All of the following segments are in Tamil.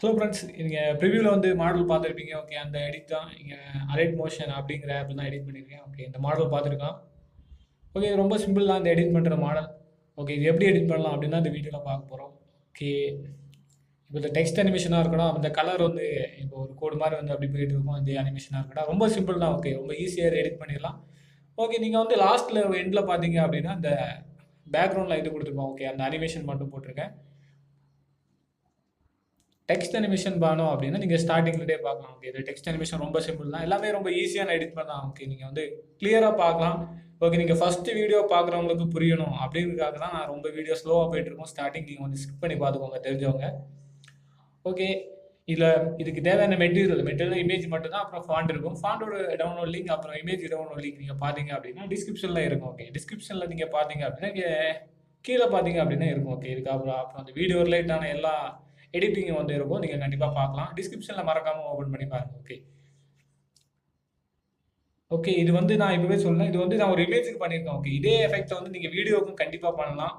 ஹலோ ஃப்ரெண்ட்ஸ், நீங்கள் ப்ரிவியூவில் வந்து மாடல் பார்த்துருப்பீங்க. ஓகே, அந்த எடிட் தான் இங்கே அலைட் மோஷன் அப்படிங்கிற ஆப்பில் தான் எடிட் பண்ணியிருக்கேன். ஓகே, இந்த மாடல் பார்த்துருக்கான். ஓகே, ரொம்ப சிம்பிள் தான் இந்த எடிட் பண்ணுற மாடல். ஓகே, இது எப்படி எடிட் பண்ணலாம் அப்படின்னு தான் இந்த வீடியோவில் பார்க்க போகிறோம். ஓகே, இப்போ இந்த டெக்ஸ்ட் அனிமேஷனாக இருக்கணும், அந்த கலர் வந்து இப்போ ஒரு கோடு மாதிரி வந்து அப்படி போயிட்டு இருக்கும். இந்த அனிமேஷனாக இருக்கட்டும், ரொம்ப சிம்பிள் தான். ஓகே, ரொம்ப ஈஸியாக எடிட் பண்ணிடலாம். ஓகே, நீங்கள் வந்து லாஸ்ட்டில் எண்டில் பார்த்தீங்க அப்படின்னா இந்த பேக்ரவுண்டில் இது கொடுத்துருப்போம். ஓகே, அந்த அனிமேஷன் மட்டும் போட்டிருக்கேன். டெக்ஸ்ட் அனிமேஷன் பண்ணோம் அப்படின்னா நீங்கள் ஸ்டார்டிங்லேயே பார்க்கலாம். ஓகே, இது டெக்ஸ்ட் அனிமேஷன் ரொம்ப சிம்பிள் தான், எல்லாமே ரொம்ப ஈஸியான எடிட் பண்ணலாம். ஓகே, நீங்கள் வந்து கிளியராக பார்க்கலாம். ஓகே, நீங்கள் ஃபஸ்ட்டு வீடியோ பார்க்குறவங்களுக்கு புரியணும் அப்படிங்கிறதுக்காக தான் நான் ரொம்ப வீடியோ ஸ்லோவாக போயிட்டுருக்கோம். ஸ்டார்டிங் நீங்கள் வந்து ஸ்கிப் பண்ணி பார்த்துக்கோங்க தெரிஞ்சவங்க. ஓகே, இதுக்கு தேவையான மெட்டீரியல் இமேஜ் மட்டும் தான். அப்புறம் ஃபாண்ட் இருக்கும், ஃபாண்டோட டவுன்லோட் லிங்க், அப்புறம் இமேஜ் டவுன்லோட் லிங்க் நீங்கள் பார்த்தீங்க அப்படின்னா டிஸ்கிரிப்ஷனில் இருக்கும். ஓகே, டிஸ்கிரிப்ஷனில் நீங்கள் பார்த்தீங்க அப்படின்னா இங்கே கீழே பார்த்தீங்க அப்படின்னா இருக்கும். ஓகே, இதுக்கு அப்புறம் அந்த வீடியோ ரிலேட்டான எல்லா எடிட்டிங் வந்து இருக்கும், நீங்கள் கண்டிப்பாக பார்க்கலாம். டிஸ்கிரிப்ஷனில் மறக்காமல் ஓப்பன் பண்ணி பாருங்கள். ஓகே ஓகே இது வந்து நான் இப்போவே சொல்லலாம், இது வந்து நான் ஒரு இமேஜுக்கு பண்ணியிருக்கேன். ஓகே, இதே எஃபெக்ட்டை வந்து நீங்கள் வீடியோவுக்கும் கண்டிப்பாக பண்ணலாம்.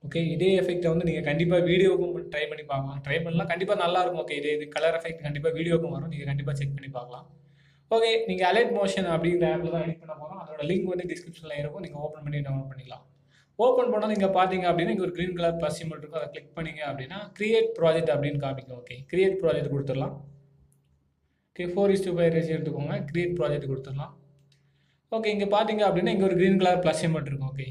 ஓகே, இதே எஃபெக்ட்டை வந்து நீங்கள் கண்டிப்பாக வீடியோவுக்கும் ட்ரை பண்ணி பார்க்கலாம். ட்ரை பண்ணலாம், கண்டிப்பாக நல்லாயிருக்கும். ஓகே, இது கலர் எஃபெக்ட் கண்டிப்பாக வீடியோவுக்கும் வரும், நீங்கள் கண்டிப்பாக செக் பண்ணி பார்க்கலாம். ஓகே, நீங்கள் அலைட் மோஷன் அப்படிங்கிற ஆப்பில் தான் எடிட் பண்ண போகிறோம். அதோட லிங்க் வந்து டிஸ்கிரிப்ஷனில் இருக்கும், நீங்கள் ஓப்பன் பண்ணி டவுன்லோட் பண்ணிக்கலாம். ஓப்பன் பண்ணால் நீங்கள் பார்த்தீங்க அப்படின்னா இங்கே ஒரு க்ரீன் கலர் ப்ளஸ் சிம்பிள் இருக்கும், அதை கிளிக் பண்ணிங்க அப்படின்னா கிரியேட் ப்ராஜெக்ட் அப்படின்னு காமிக்கும். ஓகே, கிரியேட் ப்ராஜெக்ட் கொடுத்துடலாம். ஓகே, 4:5 ரேஷியோ எடுத்துக்கோங்க, கிரியேட் ப்ராஜெக்ட் கொடுத்துடலாம். ஓகே, இங்கே பார்த்தீங்க அப்படின்னா இங்கே ஒரு க்ரீன் கலர் ப்ளஸ் சிம்பிள் இருக்கும். ஓகே,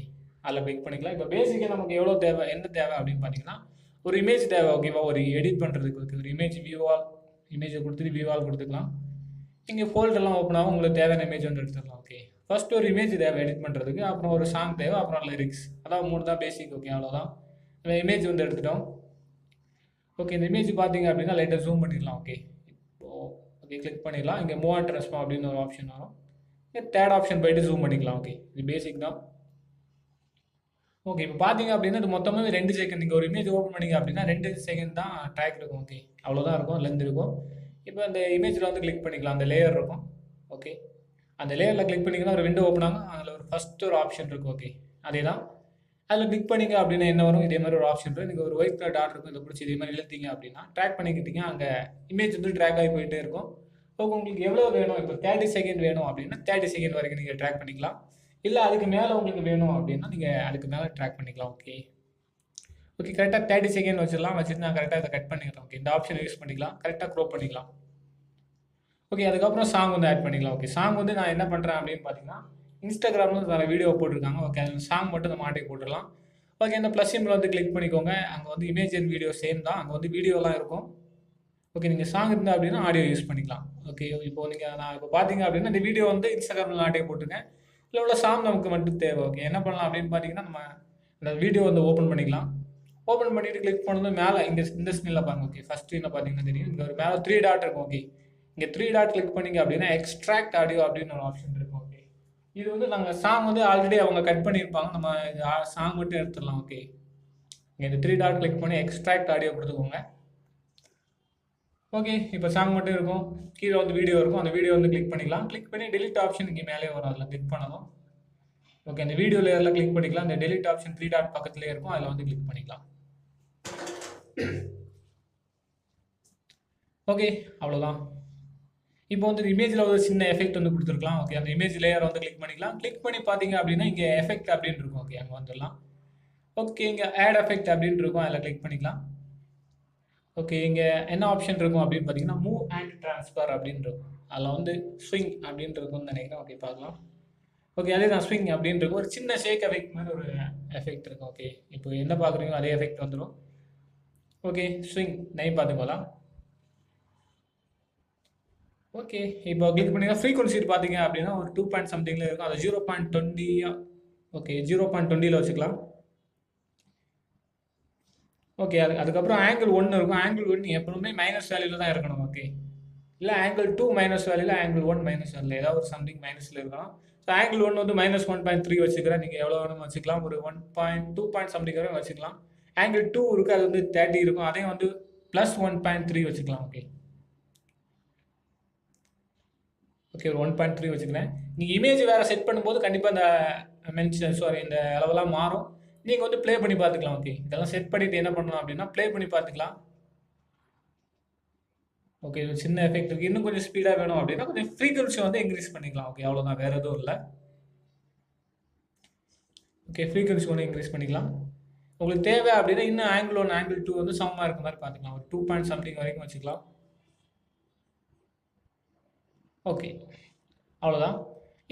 அதில் கிளிக் பண்ணிக்கலாம். இப்போ பேசிக்காக நமக்கு எவ்வளோ தேவை, என்ன தேவை அப்படின்னு பார்த்தீங்கன்னா ஒரு இமேஜ் தேவை. ஓகேவா, ஒரு எடிட் பண்ணுறதுக்கு. ஓகே, ஒரு இமேஜை கொடுத்துட்டு வியூவால் கொடுத்துக்கலாம். இங்கே ஃபோல்டர்லாம் ஓப்பன் ஆகும், உங்களுக்கு தேவையான இமேஜ் வந்து எடுத்துக்கலாம். ஓகே, ஃபர்ஸ்ட் ஒரு இமேஜ் தேவை எடிட் பண்ணுறதுக்கு, அப்புறம் ஒரு சாங் தேவை, அப்புறம் லிரிக்ஸ். அதான் 3 தான் பேசிக். ஓகே, அவ்வளோதான். இந்த இமேஜ் வந்து எடுத்துட்டோம். ஓகே, இந்த இமேஜ் பார்த்தீங்க அப்படின்னா லைட்டாக ஜூம் பண்ணிடலாம். ஓகே, ஓகே கிளிக் பண்ணிடலாம். இங்கே மூவ் அண்ட் ட்ரான்ஸ்ஃபார்ம் அப்படின்னு ஒரு ஆப்ஷன் வரும். இங்கே தேர்ட் ஆப்ஷன் போயிட்டு ஜூம் பண்ணிக்கலாம். ஓகே, இது பேசிக் தான். ஓகே, இப்போ பார்த்தீங்க அப்படின்னா இது மொத்தமாக 2 செகண்ட். நீங்கள் ஒரு இமேஜ் ஓப்பன் பண்ணிங்க அப்படின்னா 2 செகண்ட் தான் ட்ராக் இருக்கும். ஓகே, அவ்வளோதான் இருக்கும், லென்த் இருக்கும். இப்போ அந்த இமேஜில் வந்து கிளிக் பண்ணிக்கலாம், அந்த லேயர் இருக்கும். ஓகே, அந்த லேயரில் கிளிக் பண்ணிங்கன்னா ஒரு விண்டோ ஓப்பன் ஆகும், அதில் ஒரு ஃபஸ்ட்டு ஒரு ஆப்ஷன் இருக்கும். ஓகே, அதே தான். அதில் கிளிக் பண்ணிங்க அப்படின்னா என்ன வரும், இதே மாதிரி ஒரு ஆப்ஷன் இருக்கும். நீங்கள் ஒரு ஒயிட் கலர் டாட் இருக்கும், இதை பிடிச்சி இதே மாதிரி இழுத்தீங்க அப்படின்னா ட்ராக் பண்ணிக்கிட்டீங்க, அங்கே இமேஜ் வந்து ட்ராக் ஆகி போயிட்டே இருக்கும். ஓகே, உங்களுக்கு எவ்வளோ வேணும், இப்போ 30 செகண்ட் வேணும் அப்படின்னா 30 செகண்ட் வரைக்கும் நீங்கள் ட்ராக் பண்ணிக்கலாம். இல்லை அதுக்கு மேலே உங்களுக்கு வேணும் அப்படின்னா நீங்கள் அதுக்கு மேலே ட்ராக் பண்ணிக்கலாம். ஓகே ஓகே, கரெக்டாக 30 செகண்ட் வச்சிடலாம். வச்சுட்டு நான் கரெக்டாக அதை கட் பண்ணிக்கிறேன். ஓகே, இந்த ஆப்ஷன் யூஸ் பண்ணிக்கலாம், கரெக்டாக க்ரோப் பண்ணிக்கலாம். ஓகே, அதுக்கப்புறம் சாங் வந்து ஆட் பண்ணிக்கலாம். ஓகே, சாங் வந்து நான் என்ன பண்ணுறேன் அப்படின்னு பார்த்தீங்கன்னா இன்ஸ்டாகிராமில் வேறு வீடியோ போட்டிருக்காங்க. ஓகே, அந்த சாங் மட்டும் நம்ம மாட்டி போட்டுடலாம். ஓகே, இந்த ப்ளஸ் சிம்பிள் வந்து கிளிக் பண்ணிக்கோங்க. அங்கே வந்து இமேஜ் அண்ட் வீடியோ சேம் தான், அங்கே வந்து வீடியோலாம் இருக்கும். ஓகே, நீங்கள் சாங் இருந்தால் அப்படின்னா ஆடியோ யூஸ் பண்ணிக்கலாம். ஓகே, இப்போ நான் இப்போ பார்த்தீங்க அப்படின்னா இந்த வீடியோ வந்து இன்ஸ்டாகிராமில் நாட்டே போட்டிருக்கேன். இல்லை உள்ள சாங் நமக்கு மட்டும் தேவை. ஓகே, என்ன பண்ணலாம் அப்படின்னு பார்த்தீங்கன்னா நம்ம அந்த வீடியோ வந்து ஓப்பன் பண்ணிக்கலாம். ஓப்பன் பண்ணிவிட்டு கிளிக் பண்ணதும் மேலே இங்கே இந்த ஸ்க்ரீனில் பாருங்கள். ஓகே, ஃபஸ்ட் ஸ்க்ரீனில் பார்த்தீங்கன்னா தெரியும், இங்கே ஒரு மேலே 3 டாட் இருக்கும். ஓகே, இங்கே 3 டாட் கிளிக் பண்ணிங்க அப்படின்னா எக்ஸ்ட்ராக்ட் ஆடியோ அப்படின்னு ஒரு ஆப்ஷன் இருக்கும். ஓகே, இது வந்து நாங்கள் சாங் வந்து ஆல்ரெடி அவங்க கட் பண்ணியிருப்பாங்க, நம்ம சாங் மட்டும் எடுத்துடலாம். ஓகே, இங்கே இந்த 3 டாட் கிளிக் பண்ணி எக்ஸ்ட்ராக்ட் ஆடியோ கொடுத்துக்கோங்க. ஓகே, இப்போ சாங் மட்டும் இருக்கும், கீழே வந்து வீடியோ இருக்கும். அந்த வீடியோ வந்து கிளிக் பண்ணிக்கலாம். கிளிக் பண்ணி டெலிட் ஆப்ஷன் இங்கே மேலே வரும், அதில் கிளிக் பண்ணதும் ஓகே அந்த வீடியோ லேயரில் கிளிக் பண்ணிக்கலாம். இந்த டெலிட் ஆப்ஷன் 3 டாட் பக்கத்துலேயே இருக்கும், அதில் வந்து கிளிக் பண்ணிக்கலாம். ஓகே, அவ்வளோதான். இப்போ வந்து இமேஜில் ஒரு சின்ன எஃபெக்ட் வந்து கொடுத்துருக்கலாம். ஓகே, அந்த இமேஜ் லேயரை வந்து கிளிக் பண்ணிக்கலாம். கிளிக் பண்ணி பார்த்தீங்க அப்படின்னா இங்கே எஃபெக்ட் அப்படின்னு இருக்கும். ஓகே, அங்கே வந்துடலாம். ஓகே, இங்கே ஆட் எஃபெக்ட் அப்படின்னு இருக்கும், அதில் கிளிக் பண்ணிக்கலாம். ஓகே, இங்கே என்ன ஆப்ஷன் இருக்கும் அப்படின்னு பார்த்தீங்கன்னா மூவ் அண்ட் ட்ரான்ஸ்ஃபர் அப்படின்னு இருக்கும், அதில் வந்து ஸ்விங் அப்படின்னு இருக்கும்னு நினைக்கிறேன். ஓகே, பார்க்கலாம். ஓகே, அதே தான் ஸ்விங் அப்படின்னு இருக்கும், ஒரு சின்ன ஷேக் எஃபெக்ட் மாதிரி ஒரு எஃபெக்ட் இருக்கும். ஓகே, இப்போ என்ன பார்க்குறீங்களோ அதே எஃபெக்ட் வந்துடும். ஓகே, ஸ்விங் நைன் பார்த்துக்கலாம். ஓகே, இப்போ கிளிக் பண்ணிங்கன்னா ஃப்ரீக்வன்சி பார்த்தீங்க அப்படின்னா ஒரு 2 பாயிண்ட் சம்திங்கில் இருக்கும், அது 0.20. ஓகே, 0.20 வச்சுக்கலாம். ஓகே, அதுக்கப்புறம் ஆங்கிள் 1 இருக்கும். ஆங்கிள் 1 எப்பவுமே மைனஸ் வேல்யூவில் தான் இருக்கணும். ஓகே, இல்லை ஆங்கிள் 2 மைனஸ் வேல்யூவில், ஆங்கிள் 1 மைனஸ் வேல்யூவில் ஏதாவது ஒரு சம்திங் மைனஸில் இருக்கணும். ஸோ ஆங்கிள் 1 வந்து -1.3 வச்சுக்கிறேன், நீங்கள் எவ்வளோ வேணும் வச்சுக்கலாம், ஒரு 1.2 பாயிண்ட் சம்திங் வரை வச்சுக்கலாம். ஆங்கிள் 2 இருக்குது, அது வந்து 30 இருக்கும், அதையும் வந்து +1.3 வச்சுக்கலாம். ஓகே ஓகே, ஒரு 1.3 வச்சுக்கிறேன். நீங்கள் இமேஜ் வேறு செட் பண்ணும்போது கண்டிப்பாக இந்த அளவெல்லாம் மாறும், நீங்கள் வந்து ப்ளே பண்ணி பார்த்துக்கலாம். ஓகே, இதெல்லாம் செட் பண்ணிவிட்டு என்ன பண்ணலாம் அப்படின்னா ப்ளே பண்ணி பார்த்துக்கலாம். ஓகே. இது சின்ன எஃபெக்ட் இருக்கு. இன்னும் கொஞ்சம் ஸ்பீடா வேணும் அப்படின்னா, கொஞ்சம் ஃப்ரீக்வென்சி வந்து இன்கிரீஸ் பண்ணிக்கலாம். ஓகே. அவ்வளோதான். வேற எதுவும் இல்ல. ஓகே. ஃப்ரீக்வென்சி வந்து இன்கிரீஸ் பண்ணிக்கலாம். உங்களுக்கு தேவை அப்படின்னா, இன்னும் ஆங்கிள் 1, ஆங்கிள் 2 வந்து சமமா இருக்க மாரி பார்த்துக்கலாம். ஒரு 2 பாயிண்ட் சம்திங் வரைக்கும் வச்சுக்கலாம். ஓகே. அவ்வளோதான்.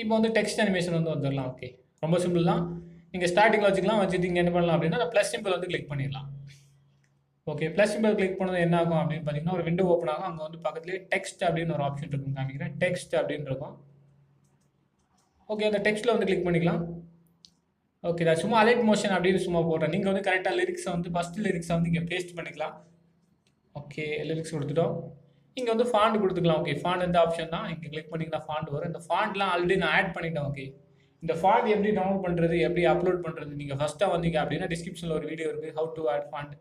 இப்போ வந்து டெக்ஸ்ட் அனிமேஷன் வந்து வந்துரலாம். ஓகே. ரொம்ப சிம்பிள் தான். நீங்க ஸ்டார்ட்டிங்ல வச்சுக்கலாம். வச்சுட்டு இங்க என்ன பண்ணலாம் அப்படின்னா, அந்த பிளஸ் சிம்பிள் வந்து கிளிக் பண்ணிடலாம். ஓகே. பிளஸ் சிம்பிள் கிளிக் பண்ணது என்ன ஆகும் அப்படின்னு பார்த்தீங்கன்னா, ஒரு விண்டோ ஓப்பன் ஆகும். அங்க வந்து பக்கத்திலேயே டெக்ஸ்ட் அப்படின்னு ஒரு ஆப்ஷன் இருக்கும் காமிக்கிறேன். டெக்ஸ்ட் அப்படின்னு இருக்கும். ஓகே. அந்த டெக்ஸ்ட்ல வந்து கிளிக் பண்ணிக்கலாம். ஓகே. நான் சும்மா அலைட் மோஷன் அப்படின்னு சும்மா போடுறேன். நீங்க வந்து கரெக்ட்டா லிரிக்ஸ வந்து ஃபர்ஸ்ட் லிரிக்ஸ வந்து இங்க பேஸ்ட் பண்ணிக்கலாம். ஓகே. லிரிக்ஸ் குடுத்துட்டோம். இங்க வந்து ஃபாண்ட் குடுத்துக்கலாம். ஓகே. ஃபாண்ட் இந்த ஆப்ஷன் தான். இங்க கிளிக் பண்ணீங்கன்னா ஃபாண்ட் வரும். இந்த ஃபாண்ட்லாம் ஆல்ரெடி நான் ஆட் பண்ணிட்டேன். ஓகே. இந்த ஃபாண்ட் எப்படி டவுன்லோட் பண்றது, எப்படி அப்லோட் பண்றது, நீங்க ஃபர்ஸ்ட்டா வந்தீங்க அப்படின்னா டிஸ்கிரிப்ஷன்ல ஒரு வீடியோ இருக்கு. ஹவ் டு ஆட் ஃபாண்ட்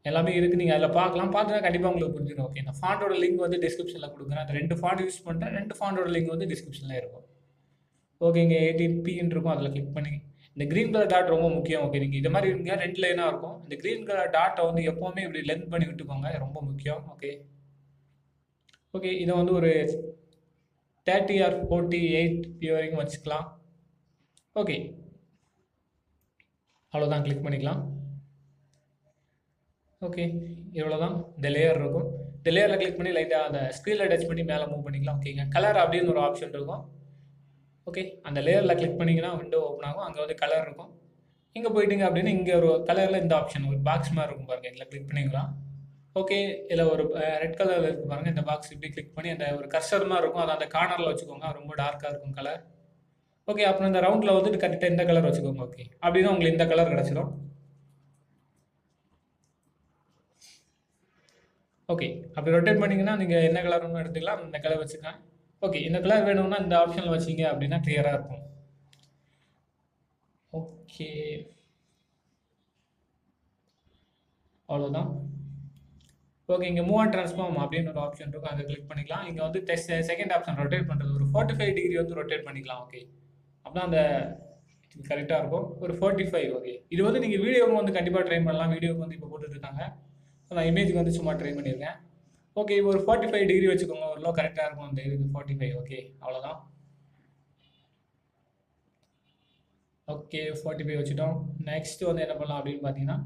எல்லாமே இருக்கு. நீங்க அதில பார்க்கலாம். பார்த்தா கண்டிப்பா உங்களுக்கு புரிஞ்சிடும். ஓகே. இந்த ஃபாண்டோட லிங்க் வந்து டிஸ்கிரிப்ஷன்ல குடுக்குறேன். அந்த 2 ஃபாண்ட் யூஸ் பண்றேன். 2 ஃபாண்டோட லிங்க் வந்து டிஸ்கிரிப்ஷன்ல இருக்கும். ஓகே. இங்க 18Pன்னு இருக்கும். அதில கிளிக் பண்ணி இந்த கிரீன் கலர் டாட் ரொம்ப முக்கியம். ஓகே. நீங்க இது மாரி இருங்க 2 லைனா இருக்கும். இந்த கிரீன் கலர் டாட்ட வந்து எப்பவுமே இப்படி லென்த் பண்ணி விட்டுக்கோங்க. ரொம்ப முக்கியம். ஓகே. ஓகே. இத வந்து ஒரு 30 ஆர் 48P வரைக்கும் வச்சுக்கலாம். ஓகே. அவ்வளோதான். கிளிக் பண்ணிக்கலாம். ஓகே. இவ்வளோதான். இந்த லேயர் இருக்கும். இந்த லேயர்ல கிளிக் பண்ணி லைட்டா அந்த ஸ்க்ரீன்ல டச் பண்ணி மேல மூவ் பண்ணிக்கலாம். ஓகேங்க. கலர் அப்படின்னு ஒரு ஆப்ஷன் இருக்கும். ஓகே. அந்த லேயர்ல கிளிக் பண்ணீங்கன்னா விண்டோ ஓப்பன் ஆகும். அங்க வந்து கலர் இருக்கும். இங்க போயிட்டீங்க அப்படின்னா, இங்க ஒரு கலர்ல இந்த ஆப்ஷன் ஒரு பாக்ஸ் மாரி இருக்கும் பாருங்க. இதுல கிளிக் பண்ணீங்களா? ஓகே. இதுல ஒரு ரெட் கலர்ல இருக்கு பாருங்க. இந்த பாக்ஸ் இப்படி கிளிக் பண்ணி அந்த ஒரு கர்சர் மாரி இருக்கும். அத அந்த கார்னர்ல வச்சுக்கோங்க. ரொம்ப டார்க்கா இருக்கும் கலர். ஓகே. அப்புறம் இந்த ரவுண்ட்ல வந்துட்டு கரெக்ட்டா இந்த கலர் வச்சுக்கோங்க. ஓகே. அப்படின்னா உங்களுக்கு இந்த கலர் கிடைச்சிடும். ஓகே. அப்படி ரொட்டேட் பண்ணீங்கன்னா, நீங்க என்ன கலர் வேணும்னு எடுத்துக்கலாம். இந்த கலர் வச்சுக்கலாம். ஓகே. இந்த கலர் வேணும்னா இந்த ஆப்ஷன்ல வச்சீங்க அப்படின்னா கிளியரா இருக்கும். ஓகே. அவ்வளோதான். ஓகே. இங்க மூவ் அண்ட் டிரான்ஸ்ஃபார்ம் அப்படின்னு ஒரு ஆப்ஷன் இருக்கும். அத கிளிக் பண்ணிக்கலாம். இங்க வந்து செகண்ட் ஆப்ஷன் ரொட்டேட் பண்றது. ஒரு 45 டிகிரி வந்து ரொட்டேட் பண்ணிக்கலாம். ஓகே. அப்பதான் அந்த கரெக்ட்டா இருக்கும். ஒரு 45 ஓகே. இது வந்து நீங்க வீடியோவுக்கு வந்து கண்டிப்பா ட்ரை பண்ணலாம். வீடியோவுக்கு வந்து இப்போ போட்டுட்டு இருக்காங்க. நான் இமேஜ்க்கு வந்து சும்மா ட்ரை பண்ணியிருக்கேன். ஓகே. ஒரு 45 டிகிரி வச்சுக்கோங்க. ஓரளவு கரெக்ட்டா இருக்கும். அந்த இதுக்கு 45 ஓகே. அவ்வளோதான். ஓகே. 45 வச்சுட்டோம். நெக்ஸ்ட் வந்து என்ன பண்ணலாம் அப்படின்னு பார்த்தீங்கன்னா,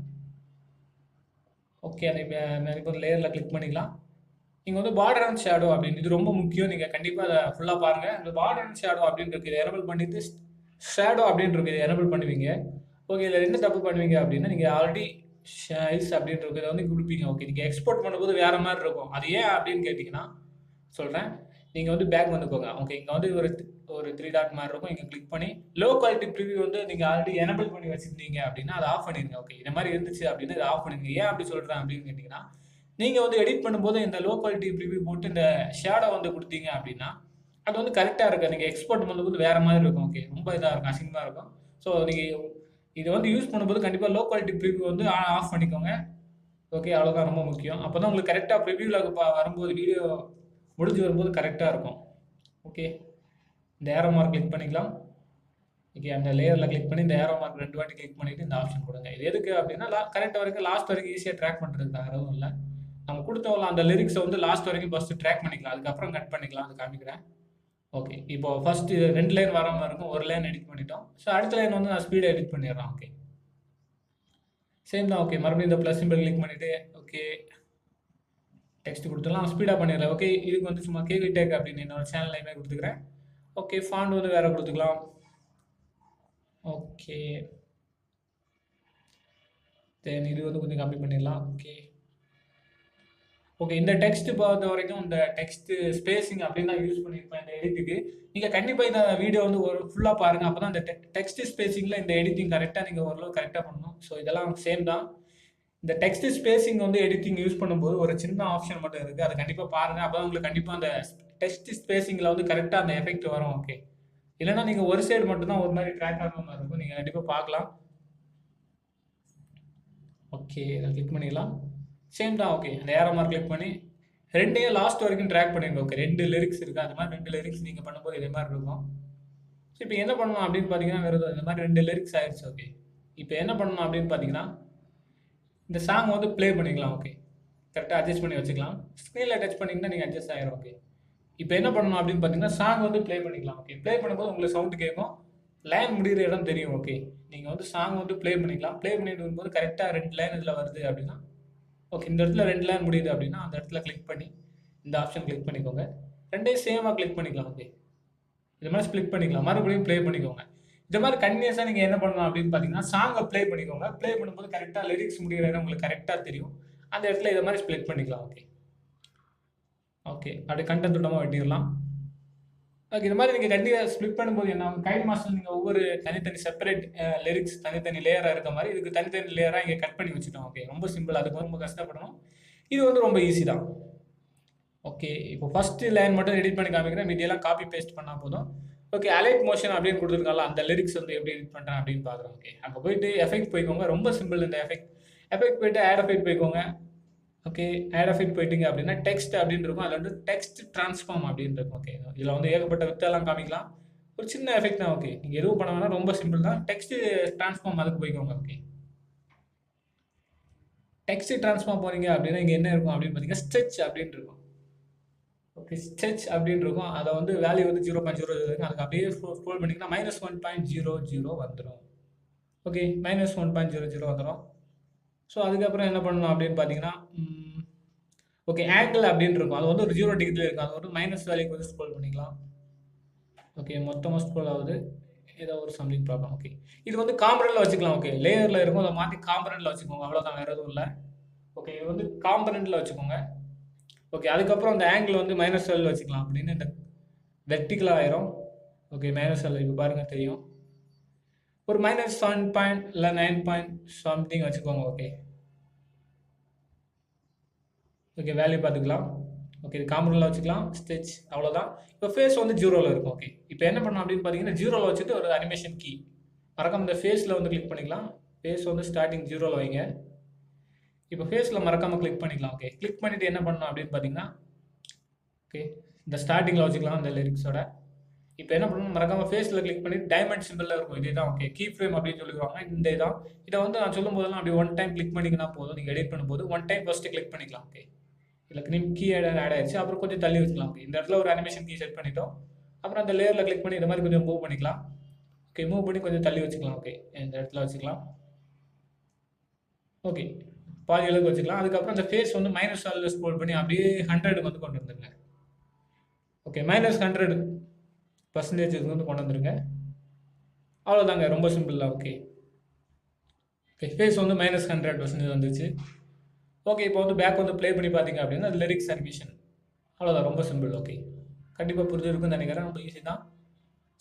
ஓகே. அந்த இப்போ லேயர்ல கிளிக் பண்ணிக்கலாம். நீங்க வந்து பார்டர் அண்ட் ஷேடோ அப்படின்னு இது ரொம்ப முக்கியம். நீங்க கண்டிப்பா அத ஃபுல்லா பாருங்க. இந்த பார்டர் அண்ட் ஷேடோ அப்படின்னு இருக்கு. இத எனபிள் பண்ணிட்டு ஷேடோ அப்படின்னு இருக்கு. இத எனபிள் பண்ணுவீங்க. ஓகே. இதுல என்ன தப்பு பண்ணுவீங்க அப்படின்னா, நீங்க ஆல்ரெடி ஷைஸ் அப்படின்னு இருக்கு. இத வந்து குடுப்பீங்க. ஓகே. நீங்க எக்ஸ்போர்ட் பண்ணும்போது வேற மாரி இருக்கும். அது ஏன் அப்படின்னு கேட்டீங்கன்னா, சொல்றேன். நீங்க வந்து பேக் வந்துக்கோங்க. ஓகே. இங்க வந்து ஒரு 3 டாட் மாரி இருக்கும். இங்க கிளிக் பண்ணி லோ குவாலிட்டி ப்ரிவ்யூ வந்து நீங்க ஆல்ரெடி எனபிள் பண்ணி வச்சிருந்தீங்க அப்படின்னா, அத ஆஃப் பண்ணிருங்க. ஓகே. இந்த மாரி இருந்துச்சு அப்படின்னா, இத ஆஃப் பண்ணிருங்க. ஏன் அப்படி சொல்றேன் அப்படின்னு கேட்டீங்கன்னா, நீங்க வந்து எடிட் பண்ணும்போது இந்த லோ குவாலிட்டி ப்ரிவ்யூ போட்டு இந்த ஷேடோ வந்து குடுத்தீங்க அப்படின்னா, அது வந்து கரெக்ட்டா இருக்காது. நீங்க எக்ஸ்போர்ட் பண்ணும்போது வேற மாரி இருக்கும். ஓகே. ரொம்ப இதா இருக்கும். அசிங்கமா இருக்கும். ஸோ நீங்க இத வந்து யூஸ் பண்ணும்போது கண்டிப்பா லோ குவாலிட்டி ப்ரிவ்யூ வந்து ஆஃப் பண்ணிக்கோங்க. ஓகே. அவ்வளோதான் ரொம்ப முக்கியம். அப்பதான் உங்களுக்கு கரெக்ட்டா ப்ரிவ்யூல வரும்போது வீடியோ முடிஞ்சு வரும்போது கரெக்ட்டா இருக்கும். ஓகே. இந்த ஏரோ மார்க் கிளிக் பண்ணிக்கலாம். ஓகே. அந்த லேயர்ல கிளிக் பண்ணி இந்த ஏரோ மார்க் 2 வாட்டி கிளிக் பண்ணிட்டு இந்த ஆப்ஷன் குடுங்க. இது எதுக்கு அப்படின்னா, கரெக்ட் வரைக்கும் லாஸ்ட் வரைக்கும் ஈஸியா ட்ராக் பண்றதுக்கு வேற எதுவும் இல்ல. நம்ம குடுத்தோம்ல அந்த லிரிக்ஸ வந்து லாஸ்ட் வரைக்கும் ஃபர்ஸ்ட் ட்ராக் பண்ணிக்கலாம். அதுக்கப்புறம் கட் பண்ணிக்கலாம். அது காமிக்கிறேன். ஓகே. இப்போ ஃபர்ஸ்ட் 2 லைன் வர மாரி இருக்கும். 1 லைன் எடிட் பண்ணிட்டோம். ஸோ அடுத்த லைன் வந்து நான் ஸ்பீடா எடிட் பண்ணிடுறேன். ஓகே. சேம் தான். ஓகே. மறுபடியும் இந்த பிளஸ் சிம்பல் கிளிக் பண்ணிட்டு, ஓகே. டெக்ஸ்ட் குடுத்துடலாம். ஸ்பீடா பண்ணிடலாம். ஓகே. இதுக்கு வந்து சும்மா கேவி டேக் அப்படின்னு என்னோட சேனல் நேமே குடுத்துக்கிறேன். ஓகே. ஃபாண்ட் வந்து வேற குடுத்துக்கலாம். ஓகே. தென் இது வந்து கொஞ்சம் கம்மி பண்ணிடலாம். ஓகே. ஓகே. இந்த டெக்ஸ்ட் பொறுத்தவரைக்கும் இந்த டெக்ஸ்ட் ஸ்பேசிங் அப்படின்னு நான் யூஸ் பண்ணியிருப்பேன் இந்த எடிட்டுக்கு. நீங்க கண்டிப்பா இந்த வீடியோ வந்து ஒரு ஃபுல்லா பாருங்க. அப்பதான் இந்த டெக்ஸ்ட் ஸ்பேசிங்ல இந்த எடிட்டிங் கரெக்ட்டா நீங்க ஓரளவு கரெக்ட்டா பண்ணணும். ஸோ இதெல்லாம் சேம் தான். இந்த டெக்ஸ்ட் ஸ்பேசிங் வந்து எடிட்டிங் யூஸ் பண்ணும்போது ஒரு சின்ன ஆப்ஷன் மட்டும் இருக்கு. அத கண்டிப்பா பாருங்க. அப்பதான் உங்களுக்கு கண்டிப்பா அந்த டெக்ஸ்ட் ஸ்பேசிங்ல வந்து கரெக்ட்டா அந்த எஃபெக்ட் வரும். ஓகே. இல்லன்னா நீங்க ஒரு சைடு மட்டும் தான் ஒரு மாரி ட்ராக் ஆகுற மாரி இருக்கும். நீங்க கண்டிப்பா பார்க்கலாம். ஓகே. இத கிளிக் பண்ணிடலாம். சேம் தான். ஓகே. அந்த ஏரோ மார்க் கிளிக் பண்ணி 2யும் லாஸ்ட் வரைக்கும் ட்ராக் பண்ணிருங்க. ஓகே. 2 லிரிக்ஸ் இருக்கு. அந்த மாரி 2 லிரிக்ஸ் நீங்க பண்ணும்போது இதே மாரி இருக்கும். ஸோ இப்போ என்ன பண்ணணும் அப்படின்னு பார்த்தீங்கன்னா, வேற எதுவும் இந்த மாரி 2 லிரிக்ஸ் ஆயிருச்சு. ஓகே. இப்போ என்ன பண்ணணும் அப்படின்னு பார்த்தீங்கன்னா, இந்த சாங் வந்து ப்ளே பண்ணிக்கலாம். ஓகே. கரெக்டாக அட்ஜஸ்ட் பண்ணி வச்சுக்கலாம். ஸ்க்ரீனில் டச் பண்ணிங்கன்னா நீங்கள் அட்ஜஸ்ட் ஆயிரும். ஓகே, இப்போ என்ன பண்ணணும் அப்படின்னு பார்த்தீங்கன்னா சாங் வந்து ப்ளே பண்ணிக்கலாம். ஓகே, ப்ளே பண்ணும்போது உங்களுக்கு சவுண்டு கேட்கும், லைன் முடிகிற இடம் தெரியும். ஓகே, நீங்கள் வந்து சாங் வந்து ப்ளே பண்ணிக்கலாம். ப்ளே பண்ணிட்டு வரும்போது கரெக்டாக 2 லைன் இதில் வருது அப்படின்னா, ஓகே இந்த இடத்துல 2 லைன் முடியுது அப்படின்னா அந்த இடத்துல கிளிக் பண்ணி இந்த ஆப்ஷன் கிளிக் பண்ணிக்கோங்க. ரெண்டையும் சேமாக கிளிக் பண்ணிக்கலாம். ஓகே, இது மாதிரி ஸ்ப்ளிட் பண்ணிக்கலாம். மறுபடியும் ப்ளே பண்ணிக்கோங்க. இந்த மாதிரி கண்டினியூஸாக நீங்கள் என்ன பண்ணலாம் அப்படின்னு பார்த்தீங்கன்னா சாங்கை ப்ளே பண்ணிக்கோங்க. ப்ளே பண்ணும்போது கரெக்டாக லிரிக்ஸ் முடிகிற இடம் உங்களுக்கு கரெக்டாக தெரியும். அந்த இடத்துல இதை மாதிரி ஸ்ப்ளிட் பண்ணிக்கலாம். ஓகே ஓகே அப்படியே கண்டென்ட் விட்டமாக வெட்டிடலாம். ஓகே, இது மாதிரி நீங்கள் கண்டிப்பாக ஸ்ப்ளிட் பண்ணும்போது என்ன கைட் மாஸ்டர் நீங்கள் ஒவ்வொரு தனித்தனி செப்பரேட் லிரிக்ஸ் தனித்தனி லேயராக இருக்க மாதிரி இதுக்கு தனித்தனி லேயராக இங்கே கட் பண்ணி வச்சுட்டோம். ஓகே, ரொம்ப சிம்பிள். அதுக்கு ரொம்ப கஷ்டப்படணும். இது வந்து ரொம்ப ஈஸி தான். ஓகே, இப்போ ஃபஸ்ட்டு லைன் மட்டும் எடிட் பண்ணி காமிக்கிறேன், மீதியெல்லாம் காப்பி பேஸ்ட் பண்ணால் போதும். ஓகே, அலைட் மோஷன் அப்படின்னு கொடுத்துருக்காங்களா, அந்த லிரிக்ஸ் வந்து எப்படி எடிட் பண்ணுறேன் அப்படின்னு பார்க்குறேன். ஓகே, அங்கே போயிட்டு எஃபெக்ட் போய்க்கோங்க. ரொம்ப சிம்பிள் இந்த எஃபெக்ட் போயிட்டு ஆட் எஃபெக்ட் போய்க்கோங்க. ஓகே, ஆட் எஃபெக்ட் போயிட்டீங்க அப்படின்னா டெக்ஸ்ட் அப்படின்னு இருக்கும். அதில் வந்து டெக்ஸ்ட் ட்ரான்ஸ்ஃபார்ம் அப்படின்னு இருக்கும். ஓகே, இதில் வந்து ஏகப்பட்ட வித்தெல்லாம் காமிக்கலாம். ஒரு சின்ன எஃபெக்ட் தான். ஓகே, நீங்கள் எதுவும் பண்ண வேணாம், ரொம்ப சிம்பிள் தான். டெக்ஸ்ட் ட்ரான்ஸ்ஃபார்ம் அதுக்கு போய்க்கோங்க. ஓகே, டெக்ஸ்ட் ட்ரான்ஸ்ஃபார்ம் போனீங்க அப்படின்னா இங்கே என்ன இருக்கும் அப்படின்னு பார்த்தீங்கன்னா ஸ்ட்ரெச் அப்படின்னு இருக்கும். ஓகே, ஸ்ட்ரெச் அப்படின்னு இருக்கும். அதை வந்து வேல்யூ வந்து 0.00 இருக்கும். அதுக்கு அப்படியே ஸ்க்ரோல் பண்ணிங்கன்னா -1.00 வந்துடும். ஓகே, -1.00 வந்துடும். ஸோ அதுக்கப்புறம் என்ன பண்ணணும் அப்படின்னு பார்த்தீங்கன்னா ஓகே ஆங்கிள் அப்படின்னு இருக்கும். அது வந்து ஒரு 0 டிகிரியில் இருக்கும். அது வந்து மைனஸ் வேல்யூக்கு வந்து ஸ்க்ரோல் பண்ணிக்கலாம். ஓகே, மொத்தமாக ஸ்க்ரோல் ஆகுது, ஏதோ ஒரு சம்திங் ப்ராப்ளம். ஓகே, இது வந்து காம்பனண்ட்டில் வச்சுக்கலாம். ஓகே, லேயரில் இருக்கும், அதை மாற்றி காம்பனண்ட்டில் வச்சுக்கோங்க. அவ்வளோதான், வேறு எதுவும் இல்லை. ஓகே, இது வந்து காம்பனண்ட்டில் வச்சுக்கோங்க. ஓகே, அதுக்கப்புறம் அந்த ஆங்கிள் வந்து -12 வச்சுக்கலாம். அப்படின்னு இந்த வெர்டிக்கலாக ஆயிரும். ஓகே, -12 இப்போ பாருங்கள் தெரியும். ஒரு -7 இல்லை 9 சம்திங் வச்சுக்கோங்க. ஓகே ஓகே, வேல்யூ பார்த்துக்கலாம். ஓகே, இது காம்பனண்ட்டில் வச்சுக்கலாம். ஸ்டெச் அவ்வளோதான். இப்போ ஃபேஸ் வந்து 0ல் இருக்கும். ஓகே, இப்போ என்ன பண்ணணும் அப்படின்னு பார்த்தீங்கன்னா 0ல் வச்சுட்டு ஒரு அனிமேஷன் கீ மறக்காம இந்த ஃபேஸில் வந்து கிளிக் பண்ணிக்கலாம். ஃபேஸ் வந்து ஸ்டார்டிங் 0ல் வைங்க. இப்போ ஃபேஸில் மறக்காமல் கிளிக் பண்ணிக்கலாம். ஓகே, கிளிக் பண்ணிவிட்டு என்ன பண்ணணும் அப்படின்னு பார்த்தீங்கன்னா ஓகே இந்த ஸ்டார்டிங்கில் வச்சுக்கலாம் இந்த லிரிக்ஸோட. இப்போ என்ன பண்ணணும் மறக்காமல் ஃபேஸில் கிளிக் பண்ணி டைமண்ட் சிம்பிளில் இருக்கும். இதே தான். ஓகே, கீ ஃப்ரேம் அப்படின்னு சொல்லிடுவாங்க. இந்த இதான் இதை வந்து நான் சொல்லும் போதெல்லாம் அப்படி 1 டைம் கிளிக் பண்ணிங்கன்னா போதும். நீங்கள் எடிட் பண்ணும்போது 1 டைம் ஃபஸ்ட்டு கிளிக் பண்ணிக்கலாம். ஓகே, இதில் கீ ஆட் ஆயிடுச்சு. அப்புறம் கொஞ்சம் தள்ளி வச்சுக்கலாம். ஓகே, இந்த இடத்துல ஒரு அனிமேஷன் கீ செட் பண்ணிட்டோம். அப்புறம் அந்த லேயரில் கிளிக் பண்ணி இந்த மாதிரி கொஞ்சம் மூவ் பண்ணிக்கலாம். ஓகே, மூவ் பண்ணி கொஞ்சம் தள்ளி வச்சுக்கலாம். ஓகே, இந்த இடத்துல வச்சுக்கலாம். ஓகே, பாதி அளவுக்கு வச்சுக்கலாம். அதுக்கப்புறம் அந்த ஃபேஸ் வந்து -12 ஸ்க்ரோல் பண்ணி அப்படியே 100க்கு வந்து கொண்டு வந்துருங்க. ஓகே, -100% வந்து கொண்டு வந்துருங்க. அவ்வளோதாங்க, ரொம்ப சிம்பிள் தான். ஓகே ஓகே, ஃபேஸ் வந்து -100% வந்துச்சு. ஓகே, இப்போ வந்து பேக் வந்து ப்ளே பண்ணி பார்த்தீங்க அப்படின்னா அது லிரிக்ஸ் அனிமேஷன். அவ்வளோதான், ரொம்ப சிம்பிள். ஓகே, கண்டிப்பாக புரிஞ்சிருக்குன்னு நினைக்கிறேன். ரொம்ப ஈஸி தான்.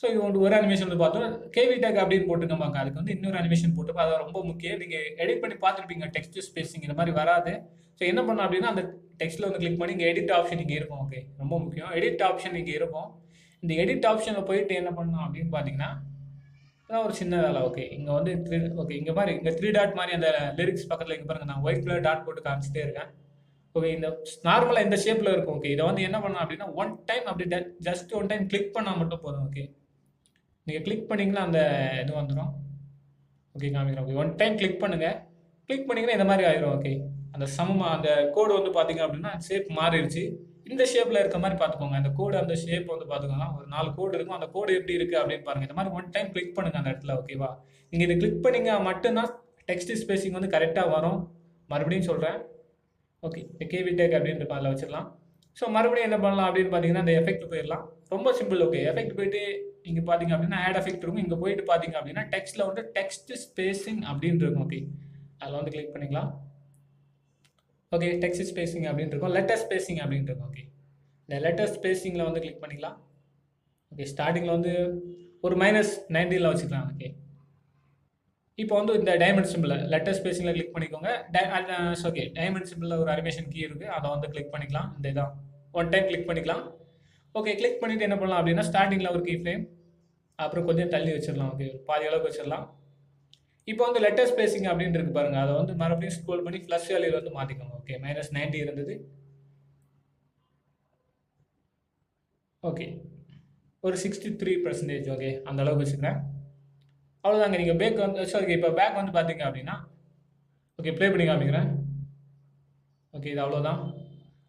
ஸோ இது வந்து ஒரு அனிமேஷன் வந்து பார்த்தோம். கேவி டேக் அப்படின்னு போட்டுக்கோங்க. அதுக்கு வந்து இன்னொரு அனிமேஷன் போட்டுப்போம். அது ரொம்ப முக்கியம். நீங்கள் எடிட் பண்ணி பார்த்துருப்பீங்க, டெக்ஸ்ட் ஸ்பேசிங் இந்த மாதிரி வராது. ஸோ என்ன பண்ணணும் அப்படின்னா அந்த டெக்ஸ்ட்டில் வந்து கிளிக் பண்ணி இங்கே எடிட் ஆப்ஷன் இங்கே இருக்கும். ஓகே, ரொம்ப முக்கியம். எடிட் ஆப்ஷன் இங்கே இருக்கும். இந்த எடிட் ஆப்ஷனில் போயிட்டு என்ன பண்ணணும் அப்படின்னு பார்த்தீங்கன்னா அதான் ஒரு சின்ன வேலை. ஓகே, இங்கே வந்து ஓகே இங்கே மாதிரி இங்கே 3 டாட் மாதிரி அந்த லிரிக்ஸ் பக்கத்தில் இங்கே பாருங்கள், நான் ஒயிட் கலர் டாட் போட்டு காமிச்சிட்டே இருக்கேன். ஓகே, இந்த நார்மலாக இந்த ஷேப்பில் இருக்கும். ஓகே, இதை வந்து என்ன பண்ணணும் அப்படின்னா 1 டைம் அப்படி ஜஸ்ட் 1 டைம் கிளிக் பண்ணால் மட்டும் போதும். ஓகே, நீங்கள் கிளிக் பண்ணிங்கன்னா அந்த இது வந்துடும். ஓகே, காமிக்கிறோம். ஓகே, 1 டைம் கிளிக் பண்ணுங்கள். கிளிக் பண்ணிங்கன்னா இந்த மாதிரி ஆயிரும். ஓகே, அந்த அந்த கோடு வந்து பார்த்தீங்க அப்படின்னா ஷேப் மாறிடுச்சு. இந்த ஷேப்பில் இருக்க மாதிரி பார்த்துக்கோங்க. அந்த கோடு அந்த ஷேப் வந்து பார்த்துக்கோங்க. ஒரு 4 கோடு இருக்கும். அந்த கோடு எப்படி இருக்குது அப்படின்னு பாருங்கள். இந்த மாதிரி 1 டைம் கிளிக் பண்ணுங்கள் அந்த இடத்துல. ஓகேவா, நீங்கள் இதை கிளிக் பண்ணிங்க மட்டும்தான் டெக்ஸ்ட் ஸ்பேசிங் வந்து கரெக்டாக வரும். மறுபடியும் சொல்கிறேன். ஓகே, இந்த கேவி டேக் அப்படின்னு அதில் வச்சிடலாம். ஸோ மறுபடியும் என்ன பண்ணலாம் அப்படின்னு பார்த்தீங்கன்னா இந்த எஃபெக்ட் போயிடலாம். ரொம்ப சிம்பிள். ஓகே, எஃபெக்ட் போயிட்டு இங்கே பார்த்தீங்க அப்படின்னா ஆட் எஃபெக்ட் இருக்கும். இங்கே போயிட்டு பார்த்தீங்க அப்படின்னா டெக்ஸ்ட்டில் வந்து டெக்ஸ்ட் ஸ்பேசிங் அப்படின்னு இருக்கும். ஓகே, அதில் வந்து கிளிக் பண்ணிக்கலாம். ஓகே, டெக்ஸ்ட் ஸ்பேசிங் அப்படின்னு இருக்கும். லெட்டர் ஸ்பேசிங் அப்படின்னு இருக்கும். ஓகே, இந்த லெட்டர் ஸ்பேசிங்கில் வந்து கிளிக் பண்ணிக்கலாம். ஓகே, ஸ்டார்டிங்கில் வந்து ஒரு -19 வச்சுக்கலாம். ஓகே, இப்போ வந்து இந்த டைமண்ட் சிம்பிளில் லெட்டர் ஸ்பேசிங்கில் கிளிக் பண்ணிக்கோங்க. ஓகே, டைமண்ட் சிம்பிளில் ஒரு அனிமேஷன் கீ இருக்குது. அதை வந்து கிளிக் பண்ணிக்கலாம். இந்த இதான் 1 டைம் கிளிக் பண்ணிக்கலாம். ஓகே, கிளிக் பண்ணிவிட்டு என்ன பண்ணலாம் அப்படின்னா ஸ்டார்டிங்கில் ஒரு கீ ஃப்ரேம், அப்புறம் கொஞ்சம் தள்ளி வச்சிடலாம். ஓகே, பாதி அளவுக்கு வச்சிடலாம். இப்போ வந்து லெட்டர் ஸ்பேசிங் அப்படின்னு இருக்கு பாருங்கள், அதை வந்து மறுபடியும் ஸ்க்ரோல் பண்ணி ப்ளஸ் வேல்யூவில் வந்து மாற்றிக்கோங்க. ஓகே, -90 இருந்தது. ஓகே, ஒரு 63%. ஓகே, அந்த அளவுக்கு வச்சுக்கிறேன். அவ்வளோதாங்க. நீங்கள் பேக் வந்து இப்போ பேக் வந்து பார்த்தீங்க அப்படின்னா ஓகே ப்ளே பண்ணி காமிக்கிறேன். ஓகே இது அவ்வளோதான்.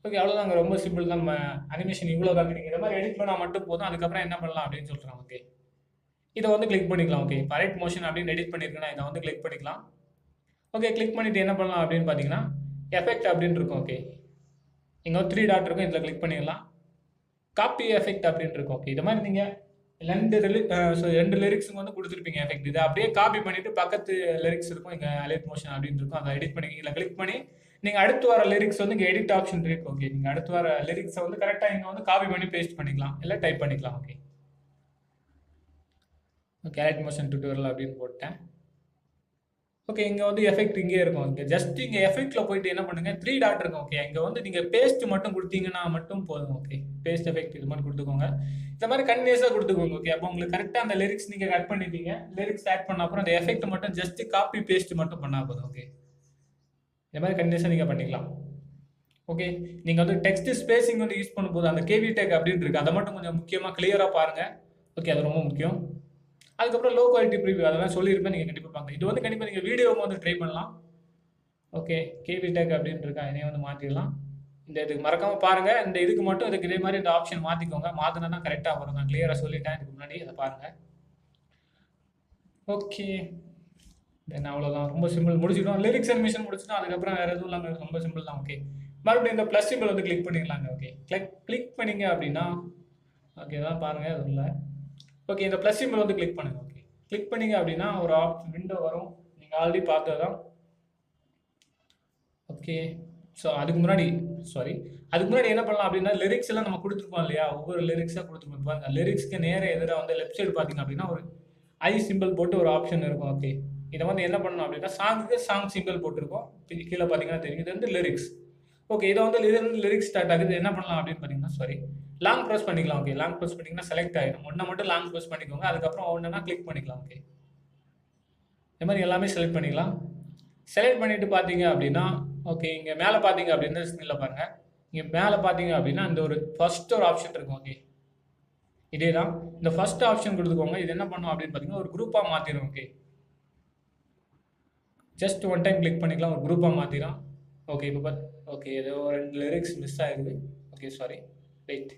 ஓகே அவ்வளோதாங்க. ரொம்ப சிம்பிள் தான். நம்ம அனிமேஷன் இவ்வளோ தாங்க. நீங்கள் இந்த மாதிரி எடிட் பண்ணால் மட்டும் போதும். அதுக்கப்புறம் என்ன பண்ணலாம் அப்படின்னு சொல்கிறேன். ஓகே இதை வந்து கிளிக் பண்ணிக்கலாம். ஓகே பரைட் மோஷன் அப்படின்னு எடிட் பண்ணியிருக்கேன்னா இதை வந்து கிளிக் பண்ணிக்கலாம். ஓகே கிளிக் பண்ணிவிட்டு என்ன பண்ணலாம் அப்படின்னு பார்த்தீங்கன்னா எஃபெக்ட் அப்படின்னு இருக்கும். ஓகே இங்கே ஒரு 3 டாட் இருக்கும். இதில் கிளிக் பண்ணிடலாம். காப்பி எஃபெக்ட் அப்படின்னு இருக்கும். ஓகே இது மாதிரி நீங்கள் ரெண்டு லிரிக்ஸுங்க வந்து கொடுத்துருப்பீங்க எஃபெக்ட். இதை அப்படியே காப்பி பண்ணிவிட்டு பக்கத்து லிரிக்ஸ் இருக்கும். இங்கே அலைட் மோஷன் அப்படின்னு இருக்கும். அதை எடிட் பண்ணி இதில் கிளிக் பண்ணி நீங்கள் அடுத்து வர லிரிக்ஸ் வந்து இங்கே எடிட் ஆப்ஷன் இருக்கு. ஓகே நீங்கள் அடுத்து வர லிரிக்ஸை வந்து கரெக்டாக இங்கே வந்து காப்பி பண்ணி பேஸ்ட் பண்ணிக்கலாம், இல்லை டைப் பண்ணிக்கலாம். Okay okay allied motion tutorial அப்படின்னு போட்டேன். ஓகே இங்கே வந்து எஃபெக்ட் இங்கே இருக்கும். இங்கே ஜஸ்ட் இங்கே எஃபெக்ட்டில் போயிட்டு என்ன பண்ணுங்க 3 டாட் இருக்கும். ஓகே இங்கே வந்து நீங்கள் பேஸ்ட் மட்டும் கொடுத்தீங்கன்னா மட்டும் போதும். ஓகே பேஸ்ட் எஃபெக்ட் இது மாதிரி கொடுத்துக்கோங்க. இந்த மாதிரி கண்டினியூஸாக கொடுத்துக்கோங்க. ஓகே அப்போ உங்களுக்கு கரெக்டாக அந்த லிரிக்ஸ் நீங்கள் கட் பண்ணிட்டீங்க. லிரிக்ஸ் ஆட் பண்ண அப்புறம் அந்த எஃபெக்ட் மட்டும் ஜஸ்ட் காப்பி பேஸ்ட் மட்டும் பண்ணால் போதும். ஓகே இந்த மாதிரி கண்டினியூஸாக நீங்கள் பண்ணிக்கலாம். ஓகே நீங்கள் வந்து டெக்ஸ்ட் ஸ்பேசிங் வந்து யூஸ் பண்ணும்போது அந்த கேவி டேக் அப்படின்னு இருக்குது, அதை மட்டும் கொஞ்சம் முக்கியமாக கிளியராக பாருங்கள். ஓகே அது ரொம்ப முக்கியம். அதுக்கப்புறம் லோ குவாலிட்டி ப்ரிவ்யூ அதெல்லாம் சொல்லியிருப்பேன், நீங்கள் கண்டிப்பாக பாருங்க. இது வந்து கண்டிப்பாக நீங்கள் வீடியோவும் வந்து ட்ரை பண்ணலாம். ஓகே கேவி டேக் அப்படின்னு இருக்கா, இதையும் வந்து மாற்றிடலாம். இந்த இதுக்கு மறக்காமல் பாருங்கள். இந்த இதுக்கு மட்டும் இதுக்கு இதே மாதிரி இந்த ஆப்ஷன் மாற்றிக்கோங்க. மாற்றினா தான் கரெக்டாக வரும். நான் கிளியராக சொல்லிட்டேன் இதுக்கு முன்னாடி, அதை பாருங்கள். ஓகே தென் அவ்வளோதான். ரொம்ப சிம்பிள் முடிச்சிட்டோம். லிரிக்ஸ் அனிமேஷன் முடிச்சிட்டோம். அதுக்கப்புறம் வேறு எதுவும் இல்லாமல் ரொம்ப சிம்பிள் தான். ஓகே மறுபடியும் இந்த ப்ளஸ் சிம்பிள் வந்து கிளிக் பண்ணிக்கலாங்க. ஓகே கிளிக் பண்ணிங்க அப்படின்னா ஓகே தான் பாருங்கள் அது இல்லை. ஓகே இந்த ப்ளஸ் சிம்பிள் வந்து கிளிக் பண்ணுங்கள். ஓகே கிளிக் பண்ணிங்க அப்படின்னா ஒரு விண்டோ வரும். நீங்கள் ஆல்ரெடி பார்த்தது தான். ஓகே ஸோ அதுக்கு முன்னாடி என்ன பண்ணலாம் அப்படின்னா லிரிக்ஸ் எல்லாம் நம்ம கொடுத்துருப்போம் இல்லையா, ஒவ்வொரு லிரிக்ஸாக கொடுத்துருப்போம் பாருங்க. லிரிக்ஸ்க்கு நேராக எதிராக வந்து லெஃப்ட் சைடு பார்த்தீங்க அப்படின்னா ஒரு ஐ சிம்பிள் போட்டு ஒரு ஆப்ஷன் இருக்கும். ஓகே இதை வந்து என்ன பண்ணணும் அப்படின்னா சாங் சிம்பிள் போட்டிருக்கோம். கீழே பார்த்தீங்கன்னா தெரியும் இது வந்து லிரிக்ஸ். ஓகே இதை வந்து லிரிக்ஸ் ஸ்டார்ட் ஆகுது. என்ன பண்ணலாம் அப்படின்னு பார்த்தீங்கன்னா லாங் ப்ரெஸ் பண்ணிக்கலாம். ஓகே லாங் ப்ரெஸ் பண்ணிங்கன்னா செலக்ட் ஆகிடும். ஒன்றை மட்டும் லாங் ப்ரெஸ் பண்ணிக்கோங்க. அதுக்கப்புறம் ஒன்றுனா கிளிக் பண்ணிக்கலாம். ஓகே இந்த மாதிரி எல்லாமே செலக்ட் பண்ணிக்கலாம். செலக்ட் பண்ணிட்டு பார்த்தீங்க அப்படின்னா ஓகே இங்கே மேலே பார்த்தீங்க அப்படின்னா ஸ்க்ரீனில் பாருங்கள். இங்கே மேலே பார்த்தீங்க அப்படின்னா இந்த ஒரு ஃபர்ஸ்ட் ஒரு ஆப்ஷன் இருக்கும். ஓகே இதே தான் இந்த ஃபர்ஸ்ட் ஆப்ஷன் கொடுத்துக்கோங்க. இது என்ன பண்ணும் அப்படின்னு பார்த்தீங்கன்னா ஒரு குரூப்பாக மாற்றிடும். Okay just one time click பண்ணிக்கலாம், ஒரு குரூப்பாக மாற்றிடும். ஓகே இப்போ ஓகே ஏதோ 2 லிரிக்ஸ் மிஸ் ஆகிடுது. ஓகே சாரி வெயிட்,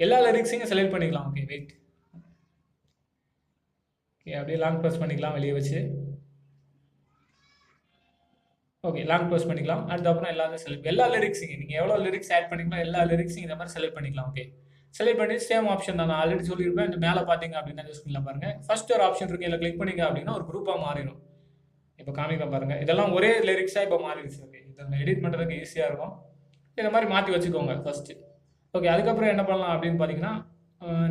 எல்லா லிரிக்ஸையும் செலக்ட் பண்ணிக்கலாம். ஓகே வெயிட், ஓகே அப்படியே லாங் ப்ரெஸ் பண்ணிக்கலாம் வெளியே வச்சு. ஓகே லாங் ப்ரெஸ் பண்ணிக்கலாம். அதுக்கப்புறம் எல்லா லிரிக்ஸையும் நீங்கள் எவ்வளோ லிரிக்ஸ் ஆட் பண்ணிக்கலாம் எல்லா லிரிக்ஸையும் இந்த மாதிரி செலக்ட் பண்ணிக்கலாம். ஓகே செலக்ட் பண்ணி சேம் ஆப்ஷன் தான் நான் ஆல்ரெடி சொல்லியிருப்பேன். இந்த மேலே பார்த்தீங்க அப்படின்னா ஸ்க்ரீனில் பாருங்கள் ஃபர்ஸ்ட் ஒரு ஆப்ஷன் இருக்குது. இதில் கிளிக் பண்ணிங்க அப்படின்னா ஒரு குரூப்பாக மாறிடும். இப்போ காமிக்கலாம் பாருங்கள். இதெல்லாம் ஒரே லிரிக்ஸாக இப்போ மாறிடுச்சு. ஓகே இதை எடிட் பண்ணுறதுக்கு ஈஸியாக இருக்கும். இந்த மாதிரி மாற்றி வச்சுக்கோங்க ஃபஸ்ட்டு. ஓகே அதுக்கப்புறம் என்ன பண்ணலாம் அப்படின்னு பார்த்தீங்கன்னா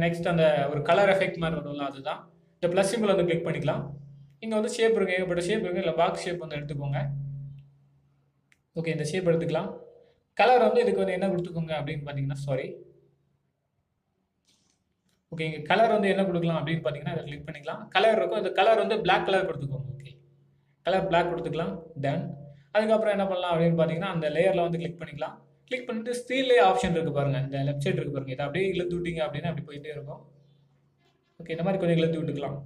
நெக்ஸ்ட் அந்த ஒரு கலர் எஃபெக்ட் மாதிரி வரும்ல, அதுதான் இந்த ப்ளஸ் சிம்பிள் வந்து கிளிக் பண்ணிக்கலாம். இங்கே வந்து ஷேப் இருக்குது, ஏகப்பட்ட ஷேப் இருக்குது. இல்லை பாக்ஸ் ஷேப் வந்து எடுத்துக்கோங்க. ஓகே இந்த ஷேப் எடுத்துக்கலாம். கலர் வந்து இதுக்கு வந்து என்ன கொடுத்துக்கோங்க அப்படின்னு பார்த்தீங்கன்னா ஓகே இங்கே கலர் வந்து என்ன கொடுக்கலாம் அப்படின்னு பார்த்தீங்கன்னா இதை கிளிக் பண்ணிக்கலாம். கலர் இருக்கும், இந்த கலர் வந்து பிளாக் கலர் கொடுத்துக்கோங்க. ஓகே கலர் பிளாக் கொடுத்துக்கலாம். தென் அதுக்கப்புறம் என்ன பண்ணலாம் அப்படின்னு பார்த்தீங்கன்னா அந்த லேயரில் வந்து கிளிக் பண்ணிக்கலாம். கிளிக் பண்ணிட்டு ஸ்க்ரீன்லேயே ஆப்ஷன் இருக்குது பாருங்கள், இந்த லெஃப்ட் சைடு இருக்குது பாருங்கள். இதை அப்படியே இழுத்து விட்டீங்க அப்படின்னா அப்படி போயிட்டே இருக்கும். ஓகே இந்த மாதிரி கொஞ்சம் இழுத்து விட்டுக்கலாம்.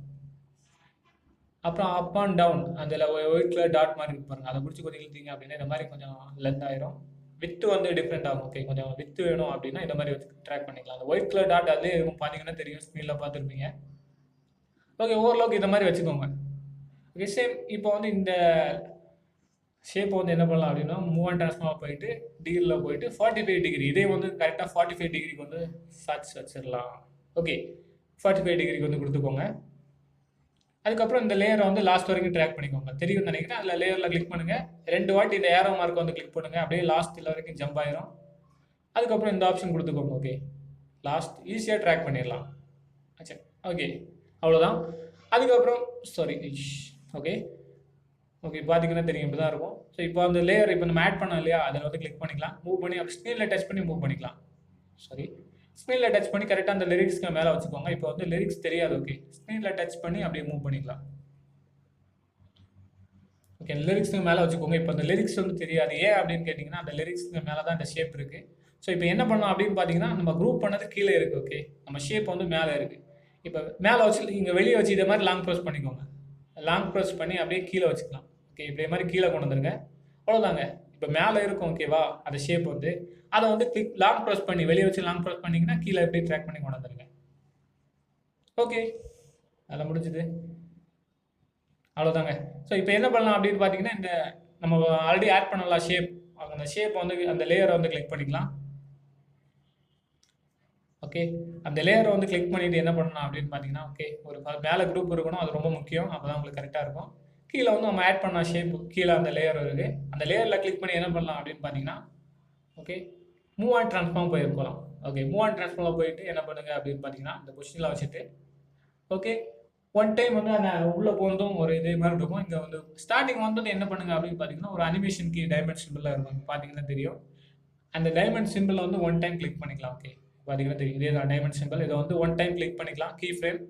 அப்புறம் அப் அண்ட் டவுன் அதில் ஒயிட் கலர் டாட் மாதிரி இருக்கு பாருங்கள், அதை பிடிச்சி கொஞ்சம் இழுத்தீங்க அப்படின்னா இந்த மாதிரி கொஞ்சம் லென்த் ஆயிரும். வித்து வந்து டிஃப்ரெண்ட் ஆகும். ஓகே கொஞ்சம் வித்து வேணும் அப்படின்னா இந்த மாதிரி வச்சு ட்ராக் பண்ணிக்கலாம். அந்த ஒயிட் கலர் டாட் அதிலே இருக்கும் பார்த்தீங்கன்னா தெரியும், ஸ்க்ரீனில் பார்த்துருப்பீங்க. ஓகே ஓவர்லோக் இந்த மாதிரி வச்சுக்கோங்க. ஓகே சேம் இப்போ வந்து இந்த ஷேப்பை வந்து என்ன பண்ணலாம் அப்படின்னா மூவ் அண்ட் ட்ரான்ஸ்ஃபார்மாக போயிட்டு டிகிரியில் போயிட்டு 45 டிகிரி, இதே வந்து கரெக்டாக 45 டிகிரிக்கு வந்து சாட்சி வச்சிடலாம். ஓகே 45 டிகிரிக்கு வந்து கொடுத்துக்கோங்க. அதுக்கப்புறம் இந்த லேயரை வந்து லாஸ்ட் வரைக்கும் ட்ராக் பண்ணிக்கோங்க. தெரியும் நினைக்கிறேன். அதில் லேயரில் கிளிக் பண்ணுங்கள். 2 வாட்டி இந்த ஏரோ மார்க் வந்து கிளிக் பண்ணுங்கள். அப்படியே லாஸ்ட் இல்லை வரைக்கும் ஜம்ப் ஆயிரும். அதுக்கப்புறம் இந்த ஆப்ஷன் கொடுத்துக்கோங்க. ஓகே லாஸ்ட் ஈஸியாக ட்ராக் பண்ணிடலாம். ஆச்சா ஓகே அவ்வளோதான். அதுக்கப்புறம் ஓகே ஓகே பார்த்தீங்கன்னா தெரியும் இப்படி தான் இருக்கும். ஸோ இப்போ அந்த லேயர் இப்போ நம்ம ஆட் பண்ணோம் இல்லையா, அதில் வந்து கிளிக் பண்ணிக்கலாம். மூவ் பண்ணி அப்படி ஸ்க்ரீனில் டச் பண்ணி மூவ் பண்ணிக்கலாம். ஸ்க்ரீனில் டச் பண்ணி கரெக்டாக அந்த லிரிக்ஸ்க்கு மேலே வச்சுக்கோங்க. இப்போ வந்து லிரிக்ஸ் தெரியாது. ஓகே ஸ்க்ரீனில் டச் பண்ணி அப்படியே மூவ் பண்ணிக்கலாம். ஓகே லிரிக்ஸ்க்கு மேலே வச்சுக்கோங்க. இப்போ அந்த லிரிக்ஸ் வந்து தெரியாது. ஏன் அப்படின்னு கேட்டிங்கன்னா அந்த லிரிக்ஸ்க்கு மேலே தான் இந்த ஷேப் இருக்குது. ஸோ இப்போ என்ன பண்ணலாம் அப்படின்னு பார்த்தீங்கன்னா நம்ம குரூப் பண்ணது கீழே இருக்குது. ஓகே நம்ம ஷேப் வந்து மேலே இருக்குது. இப்போ மேலே வச்சு இங்கே வெளியே வச்சு இதை மாதிரி லாங் ப்ரெஸ் பண்ணிக்கோங்க. லாங் ப்ரெஸ் பண்ணி அப்படியே கீழே வச்சுக்கலாம். ஓகே இப்படி மாதிரி கீழே கொண்டு வந்துருங்க. அவ்வளோதாங்க. இப்போ மேலே இருக்கும் ஓகேவா, அந்த ஷேப் வந்து அதை வந்து லாங் ப்ரெஸ் பண்ணி வெளியே வச்சு லாங் ப்ரெஸ் பண்ணிங்கன்னா கீழே எப்படி ட்ராக் பண்ணி கொண்டு வந்துருங்க. ஓகே, அதெல்லாம் முடிஞ்சுது, அவ்வளோதாங்க. ஸோ இப்போ என்ன பண்ணலாம் அப்படின்னு பார்த்தீங்கன்னா, இந்த நம்ம ஆல்ரெடி ஆட் பண்ணலாம் ஷேப், அந்த ஷேப் வந்து அந்த லேயரை வந்து கிளிக் பண்ணிக்கலாம். ஓகே, அந்த லேயரை வந்து கிளிக் பண்ணிட்டு என்ன பண்ணலாம் அப்படின்னு பார்த்தீங்கன்னா, ஓகே ஒரு மேலே குரூப் இருக்கணும், அது ரொம்ப முக்கியம், அப்போ தான் உங்களுக்கு கரெக்டாக இருக்கும். கீழே வந்து நம்ம ஆட் பண்ண ஷேப் கீழே அந்த லேயர் இருக்குது, அந்த லேயரில் கிளிக் பண்ணி என்ன பண்ணலாம் அப்படின்னு பார்த்தீங்கன்னா, ஓகே மூவ் அண்ட் ட்ரான்ஸ்ஃபார்ம் போயிருக்கலாம். ஓகே, மூவ் அண்ட் ட்ரான்ஸ்ஃபார்மில் போயிட்டு என்ன பண்ணுங்க அப்படின்னு பார்த்தீங்கன்னா, இந்த பொசிஷனில் வச்சுட்டு ஓகே ஒன் டைம் வந்து அந்த உள்ளே போனதும் ஒரு இதே மாதிரி இருக்கும். இங்கே வந்து ஸ்டார்டிங் வந்தது என்ன பண்ணுங்க அப்படின்னு பார்த்தீங்கன்னா, ஒரு அனிமேஷன் கீ டைமண்ட் சிம்பிளாக இருக்கும், பார்த்தீங்கன்னா தெரியும். அந்த டைமண்ட் சிம்பிளை வந்து ஒன் டைம் கிளிக் பண்ணிக்கலாம். ஓகே, பார்த்தீங்கன்னா தெரியும், இதே தான் டைமண்ட் சிம்பிள். இதை வந்து ஒன் டைம் கிளிக் பண்ணிக்கலாம், கீ ஃப்ரேம்.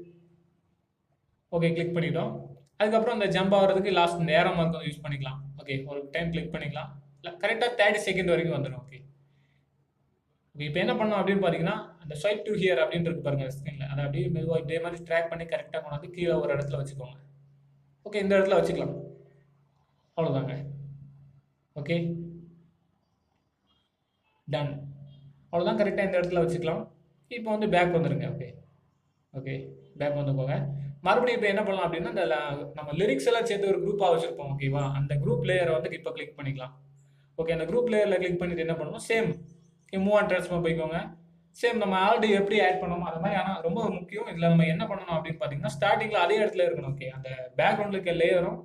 ஓகே, கிளிக் பண்ணிட்டோம். அதுக்கப்புறம் அந்த ஜம்ப் ஆகிறதுக்கு லாஸ்ட் இந்த ஏரோ மார்க் வந்து யூஸ் பண்ணிக்கலாம். ஓகே, ஒரு டைம் கிளிக் பண்ணிக்கலாம், கரெக்டாக 30 செகண்ட் வரைக்கும் வந்துடும். ஓகே, இப்போ என்ன பண்ணோம் அப்படின்னு பார்த்தீங்கன்னா, அந்த ஸ்வைப் டு ஹியர் அப்படின்னு இருக்கு பாருங்க ஸ்க்ரீனில், அதை அப்படியே மெதுவாக இதே மாதிரி ட்ராக் பண்ணி கரெக்டாக கொண்டு வந்து கீழே ஒரு இடத்துல வச்சுக்கோங்க. ஓகே, இந்த இடத்துல வச்சுக்கலாம், அவ்வளோதாங்க. ஓகே, டன், அவ்வளோதான், கரெக்டாக இந்த இடத்துல வச்சுக்கலாம். இப்போ வந்து பேக் வந்துருங்க. ஓகே ஓகே பேக் வந்துக்கோங்க. மறுபடியும் இப்போ என்ன பண்ணலாம் அப்படின்னா, இந்த நம்ம லிரிக்ஸ் எல்லாம் சேர்த்து ஒரு குரூப்பாக வச்சுருப்போம் ஓகேவா, அந்த குரூப் லேயரை வந்து இப்போ கிளிக் பண்ணிக்கலாம். ஓகே, அந்த குரூப் லேயரில் கிளிக் பண்ணிட்டு என்ன பண்ணணும், சேம் மூவ் அண்ட் ட்ரான்ஸ்ஃபார்ம் போய்க்கோங்க. சேம் நம்ம ஆல்ரெடி எப்படி ஆட் பண்ணோமோ அது மாதிரி. ஆனால் ரொம்ப முக்கியம் இதில் நம்ம என்ன பண்ணணும் அப்படின்னு பார்த்தீங்கன்னா, ஸ்டார்டிங்கில் அதே இடத்துல இருக்கணும். ஓகே, அந்த பேக்ரவுண்டில் இருக்க லேயரும்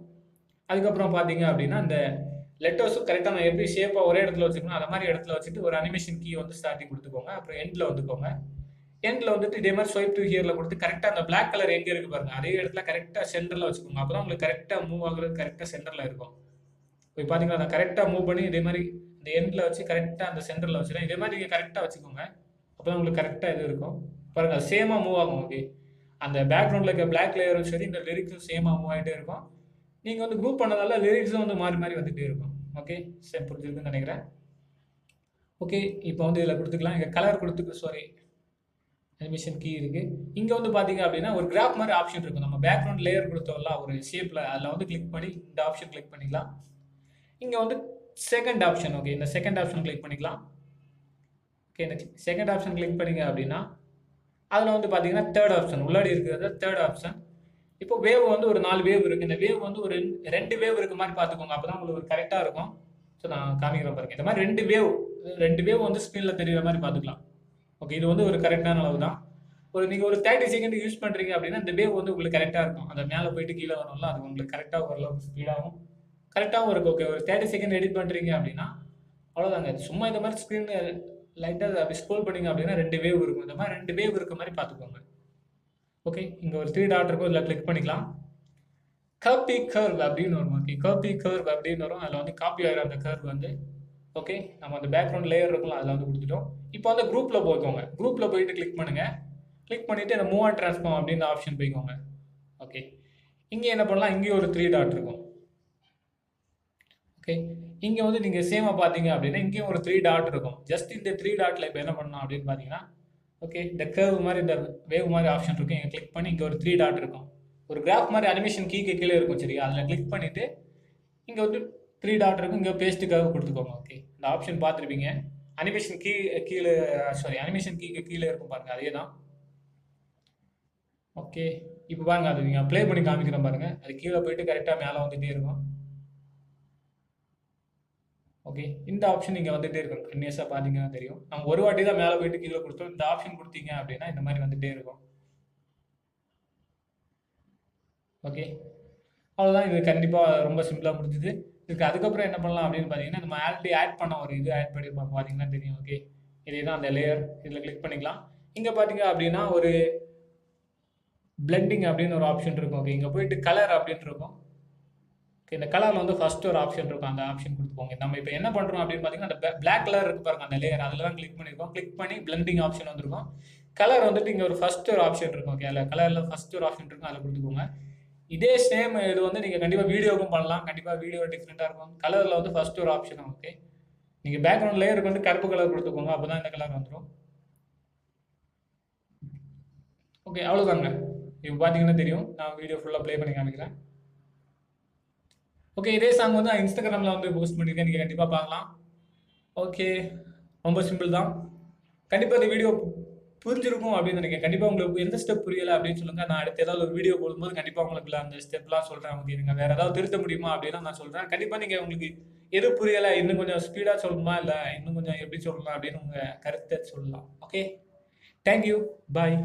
அதுக்கப்புறம் பார்த்தீங்க அப்படின்னா அந்த லெட்டர்ஸும் கரெக்டாக நான் எப்படி ஷேப்பாக ஒரே இடத்துல வச்சுக்கணும், அது மாதிரி இடத்துல வச்சுட்டு ஒரு அனிமேஷன் கீ வந்து ஸ்டார்டிங் கொடுத்துக்கோங்க. அப்புறம் எண்டில் வந்துக்கோங்க. எண்டில் வந்துட்டு இதே மாதிரி ஸ்வைப் டு ஹியரில் கொடுத்து கரெக்டாக அந்த பிளாக் கலர் எங்கே இருக்குது பாருங்க, அதே இடத்துல கரெக்டாக சென்டரில் வச்சுக்கோங்க. அப்போ தான் உங்களுக்கு கரெக்டாக மூவ் ஆகுறது கரெக்டாக சென்டரில் இருக்கும். இப்போ பார்த்தீங்கன்னா நான் கரெக்டாக மூவ் பண்ணி இதே மாதிரி இந்த எண்டில் வச்சு கரெக்டாக அந்த சென்டரில் வச்சுருக்கேன். இதே மாதிரி நீங்கள் கரெக்டாக வச்சுக்கோங்க, அப்போ தான் உங்களுக்கு கரெக்டாக இது இருக்கும் பாருங்க, அது சேமாக மூவ் ஆகும். ஓகே, அந்த பேக்ரவுண்டில் இருக்க பிளாக் லேயரும் சரி இந்த லிரிக்ஸும் சேமாக மூவ் ஆகிட்டே இருக்கும். நீங்கள் வந்து குரூப் பண்ணதால லிரிக்ஸும் வந்து மாறி மாறி வந்துகிட்டே இருக்கும். ஓகே, சேம் புரிஞ்சிருக்குன்னு நினைக்கிறேன். ஓகே, இப்போ வந்து இதில் கொடுத்துக்கலாம், இங்கே கலர் கொடுத்துக்கு, சாரி அனிமேஷன் கீ இருக்குது. இங்கே வந்து பார்த்தீங்க அப்படின்னா ஒரு கிராஃப் மாதிரி ஆப்ஷன் இருக்கும். நம்ம பேக்ரவுண்ட் லேயர் கொடுத்தோம்ல ஒரு ஷேப்பில், அதில் வந்து கிளிக் பண்ணி இந்த ஆப்ஷன் கிளிக் பண்ணிக்கலாம். இங்கே வந்து செகண்ட் ஆப்ஷன், ஓகே இந்த செகண்ட் ஆப்ஷன் கிளிக் பண்ணிக்கலாம். ஓகே, இந்த செகண்ட் ஆப்ஷன் கிளிக் பண்ணிங்க அப்படின்னா அதில் வந்து பார்த்தீங்கன்னா தேர்ட் ஆப்ஷன் உள்ளாடி இருக்கிறது தேர்ட் ஆப்ஷன். இப்போ வேவ் வந்து ஒரு 4 வேவ் இருக்குது. இந்த வேவ் வந்து ஒரு 2 வேவ் இருக்க மாதிரி பார்த்துக்கோங்க, அப்போ தான் உங்களுக்கு கரெக்டாக இருக்கும். ஸோ நான் காமிக்கிறேன் பாருங்க, இந்த மாதிரி 2 வேவ் வந்து ஸ்க்ரீனில் தெரிகிற மாதிரி பார்த்துக்கலாம். ஓகே, இது வந்து ஒரு கரெக்டான அளவு தான். நீங்கள் ஒரு 30 செகண்ட் யூஸ் பண்ணுறீங்க அப்படின்னா இந்த வேவ் வந்து உங்களுக்கு கரெக்டாக இருக்கும். அந்த மேலே போயிட்டு கீழே வரும்ல, அது உங்களுக்கு கரெக்டாக ஓரளவுக்கு ஸ்பீடாகவும் கரெக்டாகவும் இருக்கும். ஓகே, ஒரு 30 செகண்ட் எடிட் பண்ணுறீங்க அப்படின்னா அவ்வளோதாங்க. சும்மா இந்த மாதிரி ஸ்க்ரீனில் லைட்டாக அப்படி ஸ்க்ரோல் பண்ணிங்க அப்படின்னா 2 வேவ் இருக்கும். இந்த மாதிரி 2 வேவ் இருக்க மாதிரி பார்த்துக்கோங்க. ஓகே, இங்கே ஒரு 3 டாட் இருக்கும், இதில் கிளிக் பண்ணிக்கலாம். காப்பி கர்வ் அப்படின்னு வரும். ஓகே, காப்பி கர்வ் அப்படின்னு வரும். அதில் வந்து காப்பி ஆகிற அந்த கர்வ் வந்து ஓகே நம்ம அந்த பேக்ரவுண்ட் லேயர் இருக்கும்ல அதில் வந்து கொடுத்துட்டோம். இப்போ வந்து குரூப்பில் போய்க்கோங்க. குரூப்பில் போயிட்டு கிளிக் பண்ணுங்கள். கிளிக் பண்ணிவிட்டு அந்த மூவ் அண்ட் ட்ரான்ஸ்ஃபார்ம் அப்படின்னு ஆப்ஷன் போய்க்கோங்க. ஓகே, இங்கே என்ன பண்ணலாம், இங்கேயும் ஒரு 3 டாட் இருக்கும். ஓகே, இங்கே வந்து நீங்கள் சேமாக பார்த்தீங்க அப்படின்னா இங்கேயும் ஒரு 3 டாட் இருக்கும். ஜஸ்ட் இந்த 3 டாட்டில் இப்போ என்ன பண்ணலாம் அப்படின்னு பார்த்தீங்கன்னா, ஓகே இந்த கர்வ் மாதிரி இந்த வேவ் மாதிரி ஆப்ஷன் இருக்கும், இங்கே கிளிக் பண்ணி இங்கே ஒரு 3 டாட் இருக்கும். ஒரு கிராஃப் மாதிரி அனிமேஷன் கீக்கு கீழே இருக்கும் சரியா, அதில் கிளிக் பண்ணிவிட்டு இங்கே வந்து 3 டாட் இருக்கும், இங்கே பேஸ்ட் கர்வ் கொடுத்துக்கோங்க. ஓகே, இந்த ஆப்ஷன் பார்த்துருப்பீங்க, அனிமேஷன் கீழே சாரி அனிமேஷன் கீக்கு கீழே இருக்கும் பாருங்கள், அதே தான். ஓகே, இப்போ பாருங்கள், அது நீங்கள் ப்ளே பண்ணி காமிக்கிறேன் பாருங்கள், அது கீழே போயிட்டு கரெக்டாக மேலே வந்துகிட்டே இருக்கும். ஓகே, இந்த ஆப்ஷன் இங்கே வந்துகிட்டே இருக்கும். கன்னியஸாக பார்த்தீங்கன்னா தெரியும். நம்ம ஒரு வாட்டி தான் மேலே போயிட்டு கீழே கொடுத்தோம். இந்த ஆப்ஷன் கொடுத்தீங்க அப்படின்னா இந்த மாதிரி வந்துகிட்டே இருக்கும். ஓகே, அவ்வளோதான். இது கண்டிப்பாக ரொம்ப சிம்பிளாக முடிஞ்சுது. இதுக்கு அதுக்கப்புறம் என்ன பண்ணலாம் அப்படின்னு பார்த்தீங்கன்னா, நம்ம ஆல்ரெடி ஆட் பண்ண ஒரு இது ஆட் பண்ணியிருப்போம் பார்த்தீங்கன்னா தெரியும். ஓகே, இதே தான் அந்த லேயர், இதில் கிளிக் பண்ணிக்கலாம். இங்கே பார்த்தீங்க அப்படின்னா ஒரு பிளெண்டிங் அப்படின்னு ஒரு ஆப்ஷன் இருக்கும். ஓகே, இங்கே போயிட்டு கலர் அப்படின்னு இருக்கும். ஓகே, இந்த கலரில் வந்து ஃபஸ்ட்டு ஒரு ஆப்ஷன் இருக்கும், அந்த ஆப்ஷன் கொடுத்துக்கோங்க. நம்ம இப்போ என்ன பண்ணுறோம் அப்படின்னு பார்த்தீங்கன்னா, அந்த பிளாக் கலர் இருக்கு பாருங்க அந்த லேயர், அதில் தான் கிளிக் பண்ணியிருக்கோம். கிளிக் பண்ணி பிளெண்டிங் ஆப்ஷன் வந்துருக்கும். கலர் வந்துட்டு இங்கே ஒரு ஃபஸ்ட்டு ஒரு ஆப்ஷன் இருக்கும். ஓகே, அதில் கலரில் ஃபஸ்ட்டு ஒரு ஆப்ஷன் இருக்கும், அதில் கொடுத்துக்கோங்க. இதே சேம் இது வந்து நீங்கள் கண்டிப்பாக வீடியோவுக்கும் பண்ணலாம். கண்டிப்பாக வீடியோ டிஃப்ரெண்ட்டாக இருக்கும். கலரில் வந்து ஃபஸ்ட்டு ஒரு ஆப்ஷன். ஓகே, நீங்கள் பேக்ரவுண்ட் லேயருக்கு வந்து கருப்பு கலர் கொடுத்துக்கோங்க, அப்போ தான் இந்த கலர் வந்துடும். ஓகே, அவ்வளோதாங்க. இப்போ பார்த்தீங்கன்னா தெரியும், நான் வீடியோ ஃபுல்லாக ப்ளே பண்ணி காமிக்கிறேன். ஓகே. இதே சாங் வந்து நான் Instagramல வந்து போஸ்ட் பண்ணியிருக்கேன். நீங்க கண்டிப்பா பார்க்கலாம். ஓகே. ரொம்ப சிம்பிள் தான். கண்டிப்பா இந்த வீடியோ புரிஞ்சிருக்கும் அப்படின்னு நினைக்கிறேன். கண்டிப்பா உங்களுக்கு எந்த ஸ்டெப் புரியல அப்படின்னு சொல்லுங்க. நான் அடுத்து ஏதாவது ஒரு வீடியோ போடும்போது கண்டிப்பா உங்களுக்கு அந்த ஸ்டெப்லாம் சொல்றேன். ஓகே. நீங்க வேற ஏதாவது திருத்த முடியுமா அப்படின்னா நான் சொல்றேன். கண்டிப்பா நீங்க உங்களுக்கு எது புரியல, இன்னும் கொஞ்சம் ஸ்பீடா சொல்லணுமா? இல்ல இன்னும் கொஞ்சம் எப்படி சொல்லலாம் அப்படின்னு உங்க கருத்த சொல்லலாம். ஓகே. Thank you. பாய்.